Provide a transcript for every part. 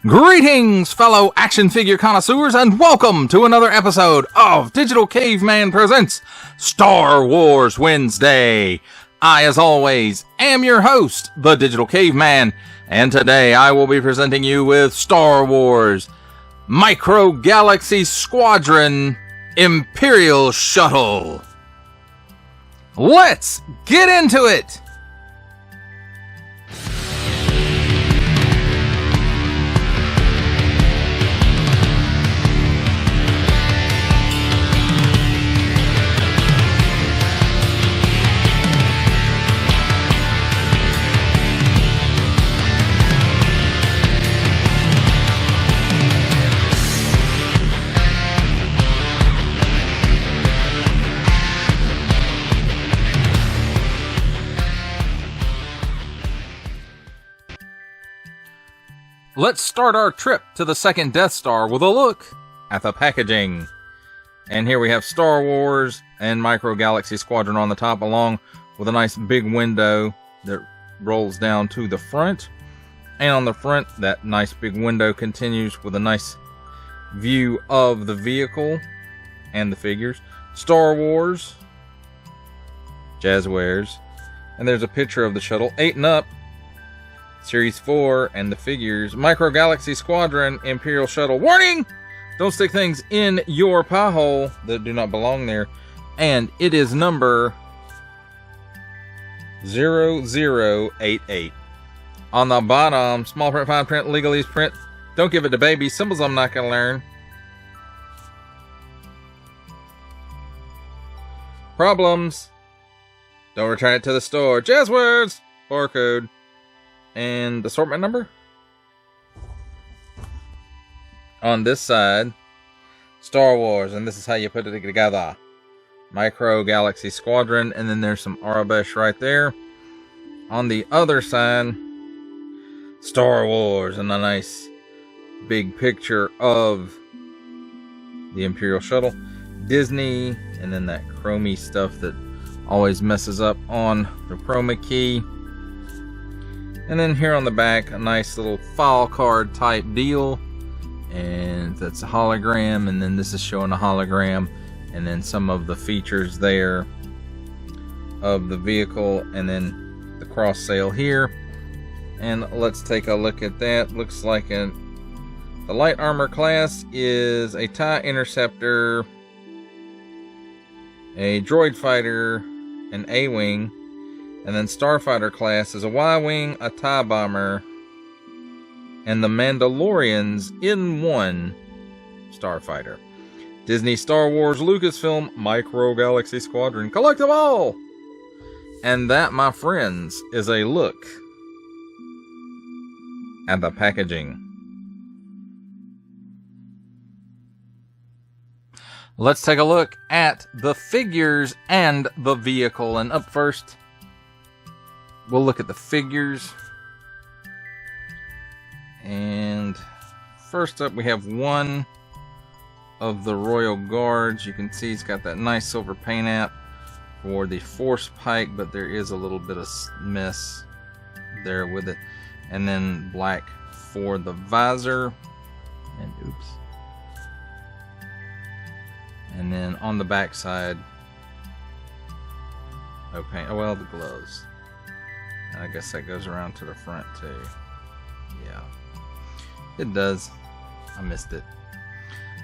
Greetings, fellow action figure connoisseurs, and welcome to another episode of Digital Caveman Presents Star Wars Wednesday. I, as always, am your host, the Digital Caveman, and today I will be presenting you with Star Wars Micro Galaxy Squadron Imperial Shuttle. Let's get into it! Let's start our trip to the second Death Star with a look at the packaging. And here we have Star Wars and Micro Galaxy Squadron on the top, along with a nice big window that rolls down to the front. And on the front, that nice big window continues with a nice view of the vehicle and the figures. Star Wars, Jazzwares, and there's a picture of the shuttle, 8 and up. Series 4 and the figures. Micro Galaxy Squadron Imperial Shuttle. Warning! Don't stick things in your pie hole that do not belong there. And it is number 0088. On the bottom, small print, fine print, legalese print. Don't give it to babies. Symbols I'm not going to learn. Problems. Don't return it to the store. Jazzwords. Barcode. And assortment number. On this side, Star Wars, and this is how you put it together. Micro Galaxy Squadron, and then there's some Arabesh right there. On the other side, Star Wars, and a nice big picture of the Imperial Shuttle. Disney, and then that chromey stuff that always messes up on the chroma key. And then here on the back, a nice little file card type deal. And that's a hologram. And then this is showing a hologram. And then some of the features there of the vehicle. And then the cross sail here. And let's take a look at that. Looks like the light armor class is a TIE Interceptor, a droid fighter, an A-wing. And then Starfighter class is a Y-Wing, a TIE Bomber, and the Mandalorians in one Starfighter. Disney, Star Wars, Lucasfilm, Micro Galaxy Squadron. Collect them all! And that, my friends, is a look at the packaging. Let's take a look at the figures and the vehicle. And up first, we'll look at the figures. And first up, we have one of the Royal Guards. You can see he's got that nice silver paint app for the Force Pike, but there is a little bit of mess there with it. And then black for the visor. And oops. And then on the back side, no paint. Oh, well, the gloves. And I guess that goes around to the front too. Yeah, it does. I missed it.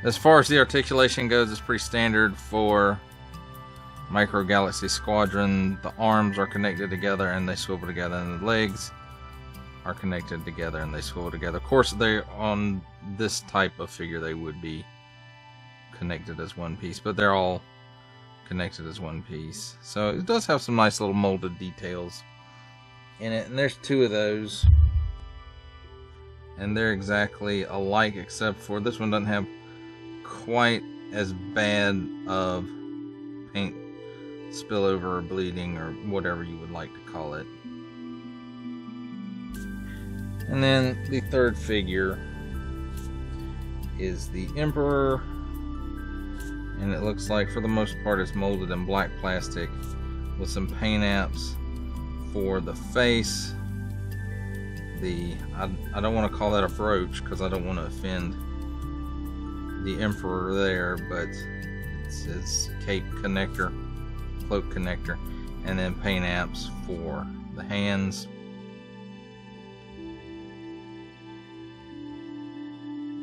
As far as the articulation goes, it's pretty standard for Micro Galaxy Squadron. The arms are connected together and they swivel together, and the legs are connected together and they swivel together. Of course, they on this type of figure they would be connected as one piece, but they're all connected as one piece. So it does have some nice little molded details in it, and there's two of those, and they're exactly alike, except for this one doesn't have quite as bad of paint spillover or bleeding or whatever you would like to call it. And then the third figure is the Emperor, and it looks like for the most part it's molded in black plastic with some paint apps for the face I don't want to call that a brooch because I don't want to offend the Emperor there, but it says cape connector, cloak connector, and then paint apps for the hands.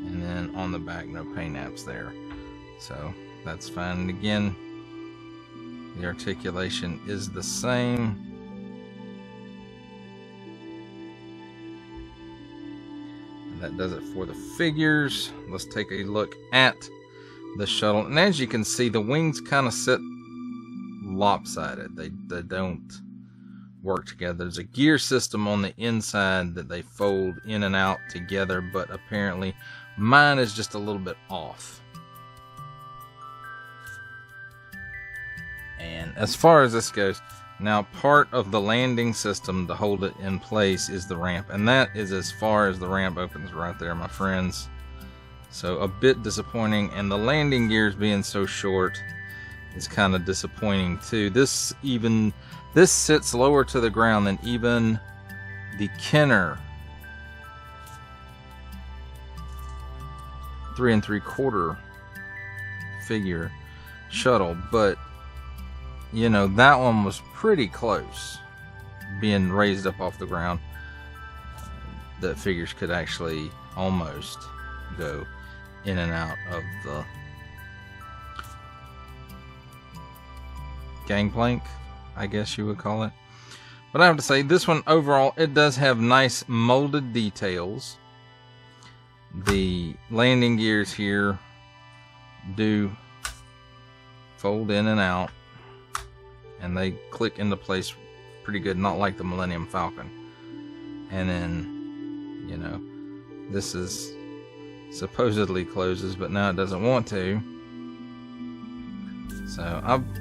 And then on the back, no paint apps there. So that's fine. And again, the articulation is the same. And that does it for the figures. Let's take a look at the shuttle. And as you can see, the wings kind of sit lopsided. They don't work together. There's a gear system on the inside that they fold in and out together, but apparently mine is just a little bit off. And as far as this goes, now part of the landing system to hold it in place is the ramp, and that is as far as the ramp opens right there, my friends. So a bit disappointing, and the landing gears being so short is kind of disappointing too. This sits lower to the ground than even the Kenner 3 3/4 figure shuttle, but you know, that one was pretty close being raised up off the ground. That figures could actually almost go in and out of the gangplank, I guess you would call it. But I have to say, this one overall, it does have nice molded details. The landing gears here do fold in and out, and they click into place pretty good, not like the Millennium Falcon. And then, you know, this is supposedly closes, but now it doesn't want to. So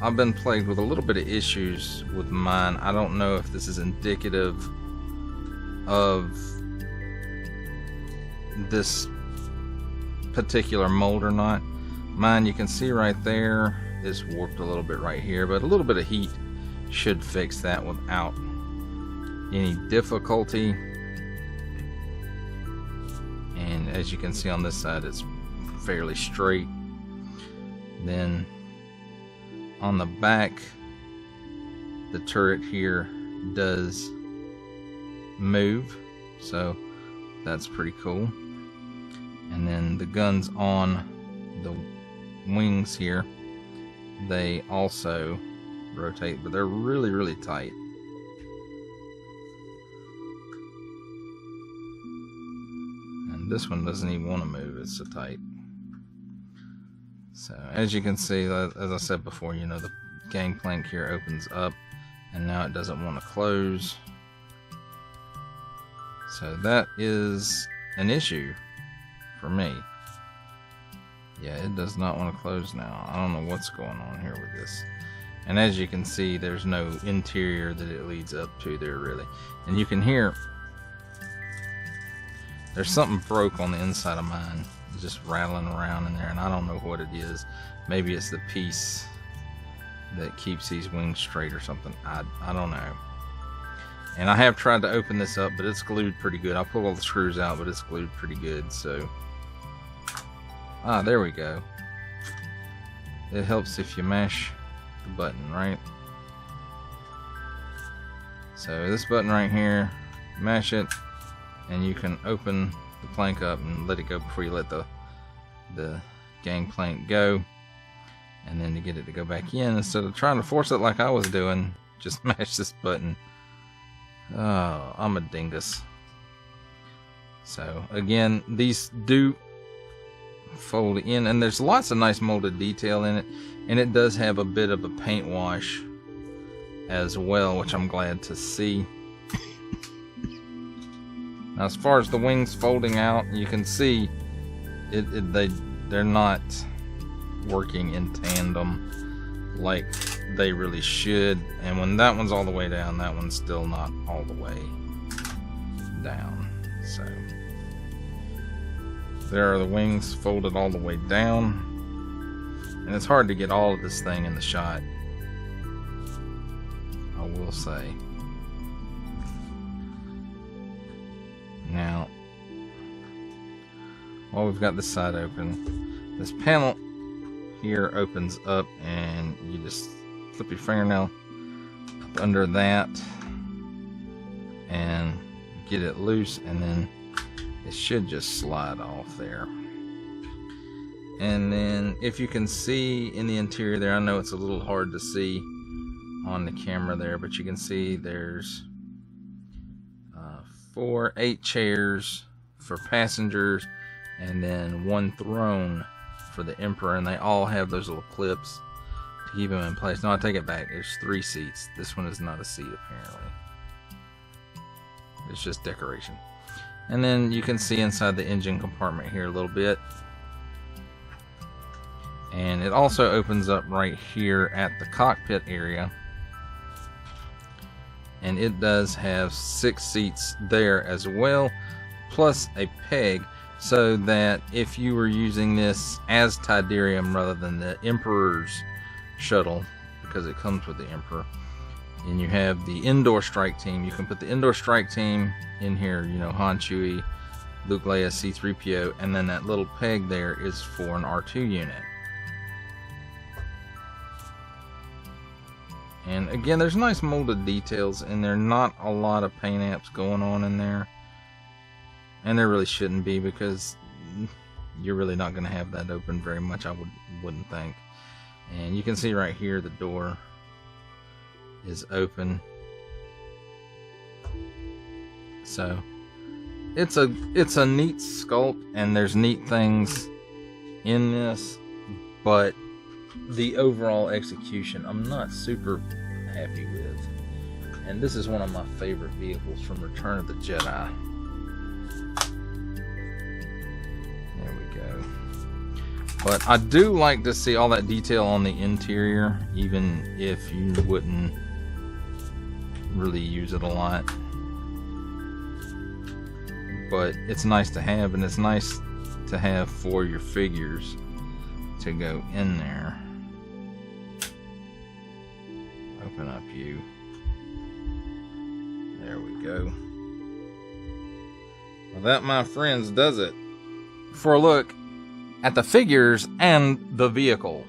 I've been plagued with a little bit of issues with mine. I don't know if this is indicative of this particular mold or not. Mine, you can see right there, is warped a little bit right here, but a little bit of heat should fix that without any difficulty. And as you can see on this side, it's fairly straight. Then on the back, the turret here does move, so that's pretty cool. And then the guns on the wings here, they also rotate, but they're really, really tight. And this one doesn't even want to move, it's so tight. So as you can see, as I said before, you know, the gangplank here opens up, and now it doesn't want to close. So that is an issue for me. Yeah, it does not want to close now. I don't know what's going on here with this. And as you can see, there's no interior that it leads up to there, really. And you can hear there's something broke on the inside of mine, just rattling around in there, and I don't know what it is. Maybe it's the piece that keeps these wings straight or something. I don't know. And I have tried to open this up, but it's glued pretty good. I pulled all the screws out, but it's glued pretty good. So there we go. It helps if you mash the button, right? So this button right here, mash it, and you can open the plank up and let it go before you let the gangplank go. And then to get it to go back in, instead of trying to force it like I was doing, just mash this button. Oh, I'm a dingus. So again, these do fold in, and there's lots of nice molded detail in it, and it does have a bit of a paint wash as well, which I'm glad to see. Now, as far as the wings folding out, you can see they're not working in tandem like they really should. And when that one's all the way down, that one's still not all the way down. So there are the wings folded all the way down, and it's hard to get all of this thing in the shot, I will say. Well, we've got this side open. This panel here opens up, and you just flip your fingernail up under that and get it loose, and then it should just slide off there. And then if you can see in the interior there, I know it's a little hard to see on the camera there, but you can see there's 8 chairs for passengers, and then 1 throne for the Emperor, and they all have those little clips to keep them in place. No, I take it back. There's 3 seats. This one is not a seat, apparently. It's just decoration. And then you can see inside the engine compartment here a little bit. And it also opens up right here at the cockpit area. And it does have 6 seats there as well, plus a peg, so that if you were using this as Tidarium rather than the Emperor's shuttle, because it comes with the Emperor, and you have the indoor strike team, you can put the indoor strike team in here, you know, Han, Chewie, Luke, Leia, C-3PO, and then that little peg there is for an R2 unit. And again, there's nice molded details in there, not a lot of paint apps going on in there. And there really shouldn't be, because you're really not going to have that open very much, I wouldn't think. And you can see right here the door is open. So it's a neat sculpt, and there's neat things in this, but the overall execution I'm not super happy with. And this is one of my favorite vehicles from Return of the Jedi. There we go. But I do like to see all that detail on the interior, even if you wouldn't really use it a lot. But it's nice to have, and it's nice to have for your figures to go in there. Open up you. There we go. Well, that, my friends, does it for a look at the figures and the vehicle.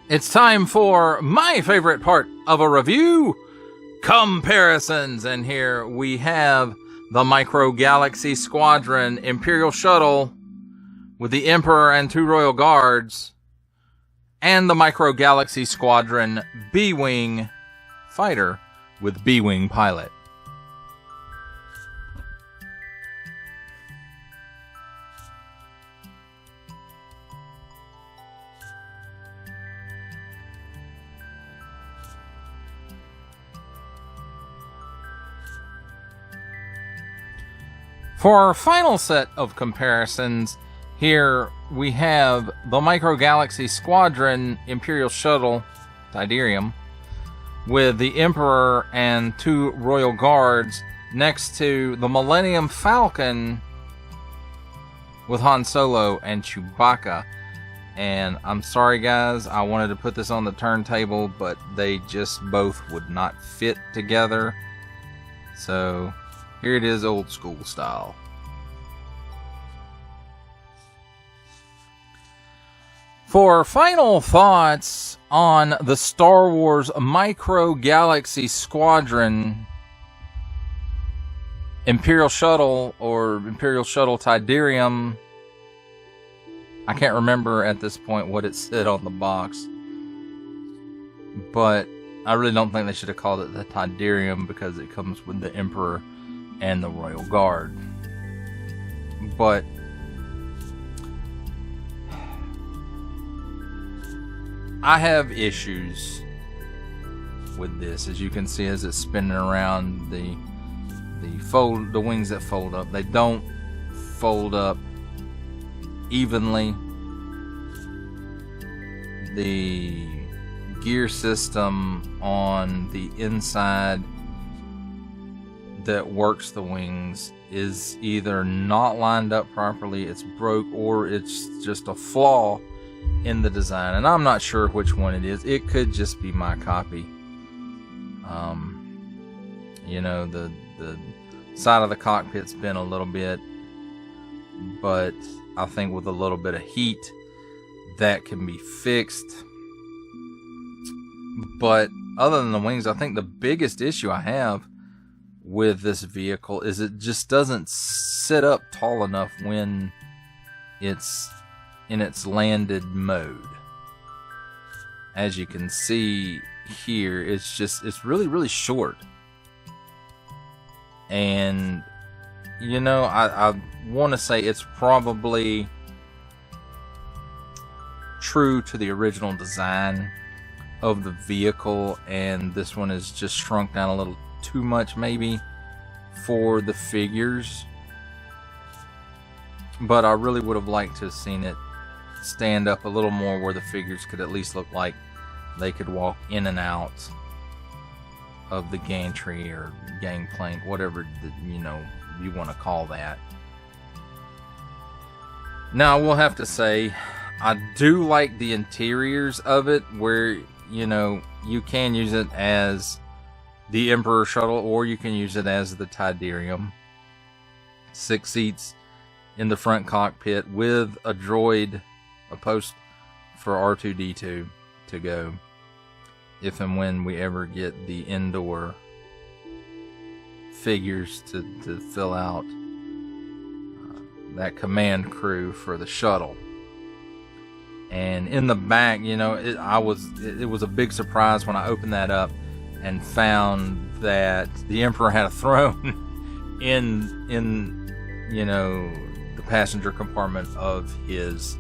It's time for my favorite part of a review, comparisons. And here we have the Micro Galaxy Squadron Imperial Shuttle with the Emperor and 2 Royal Guards, and the Micro Galaxy Squadron B-Wing fighter with B-Wing pilot. For our final set of comparisons, here we have the Micro Galaxy Squadron Imperial Shuttle Tidarium with the Emperor and 2 Royal Guards next to the Millennium Falcon with Han Solo and Chewbacca. And I'm sorry guys, I wanted to put this on the turntable, but they just both would not fit together. So here it is, old school style. For final thoughts on the Star Wars Micro Galaxy Squadron Imperial Shuttle, or Imperial Shuttle Tidarium, I can't remember at this point what it said on the box, but I really don't think they should have called it the Tidarium, because it comes with the Emperor and the Royal Guard. But I have issues with this, as you can see as it's spinning around. The wings that fold up, they don't fold up evenly. The gear system on the inside that works the wings is either not lined up properly, it's broke, or it's just a flaw in the design, and I'm not sure which one it is. It could just be my copy. You know, the side of the cockpit's bent a little bit, but I think with a little bit of heat that can be fixed. But other than the wings, I think the biggest issue I have with this vehicle is it just doesn't sit up tall enough when it's in its landed mode. As you can see here, it's really, really short. And, you know, I want to say it's probably true to the original design of the vehicle, and this one is just shrunk down a little too much maybe for the figures. But I really would have liked to have seen it stand up a little more where the figures could at least look like they could walk in and out of the gantry or gangplank, whatever you want to call that. Now, I will have to say, I do like the interiors of it, where you can use it as the Emperor Shuttle, or you can use it as the Tidarium. 6 seats in the front cockpit with a droid, a post for R2-D2 to go, if and when we ever get the indoor figures to fill out that command crew for the shuttle. And in the back, it was a big surprise when I opened that up and found that the Emperor had a throne in the passenger compartment of his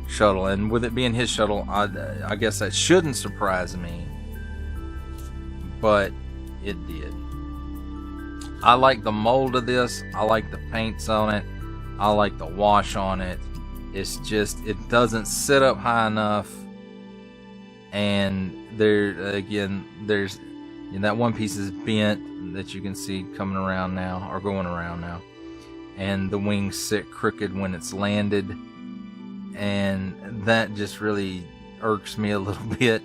shuttle. And with it being his shuttle, I guess that shouldn't surprise me, but it did. I like the mold of this. I like the paints on it. I like the wash on it. It's just, it doesn't sit up high enough. And there's that one piece is bent that you can see coming around now, or going around now. And the wings sit crooked when it's landed. And that just really irks me a little bit.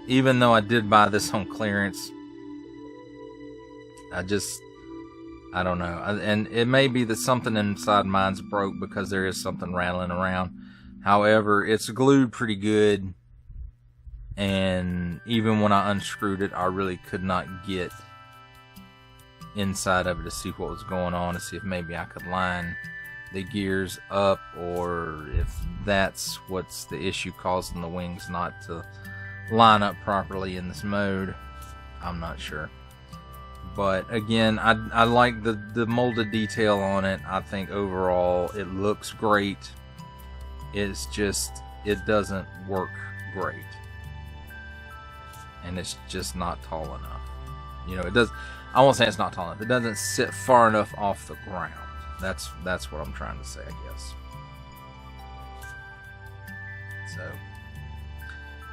Even though I did buy this on clearance, I don't know. And it may be that something inside mine's broke, because there is something rattling around. However, it's glued pretty good. And even when I unscrewed it, I really could not get inside of it to see what was going on, to see if maybe I could line the gears up, or if that's what's the issue causing the wings not to line up properly in this mode. I'm not sure. But again, I like the molded detail on it. I think overall it looks great. It's just, it doesn't work great. And it's just not tall enough. It does. I won't say it's not tall enough. It doesn't sit far enough off the ground. That's what I'm trying to say, I guess.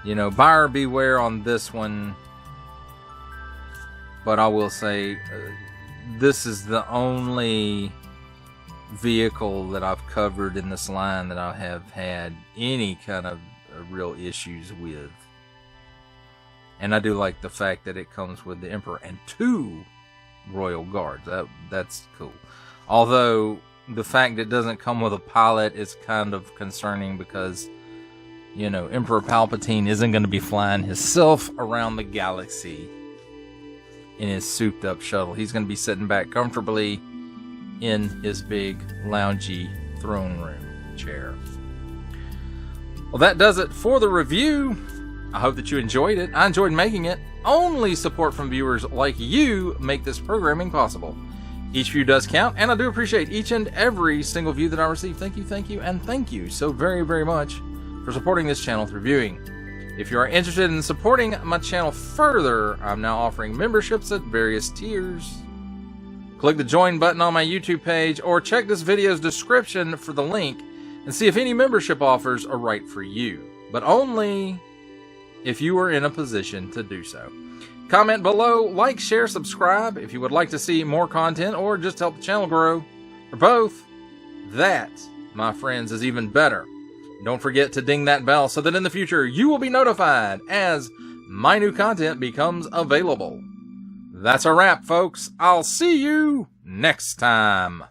So, buyer beware on this one. But I will say, this is the only vehicle that I've covered in this line that I have had any kind of real issues with. And I do like the fact that it comes with the Emperor and 2 Royal Guards. That's cool. Although, the fact that it doesn't come with a pilot is kind of concerning, because, Emperor Palpatine isn't going to be flying himself around the galaxy in his souped up shuttle. He's going to be sitting back comfortably in his big loungy throne room chair. Well, that does it for the review. I hope that you enjoyed it. I enjoyed making it. Only support from viewers like you make this programming possible. Each view does count, and I do appreciate each and every single view that I receive. Thank you, and thank you so very, very much for supporting this channel through viewing. If you are interested in supporting my channel further, I'm now offering memberships at various tiers. Click the join button on my YouTube page, or check this video's description for the link and see if any membership offers are right for you, but only if you are in a position to do so. Comment below, like, share, subscribe if you would like to see more content, or just help the channel grow, or both. That, my friends, is even better. Don't forget to ding that bell so that in the future you will be notified as my new content becomes available. That's a wrap, folks. I'll see you next time.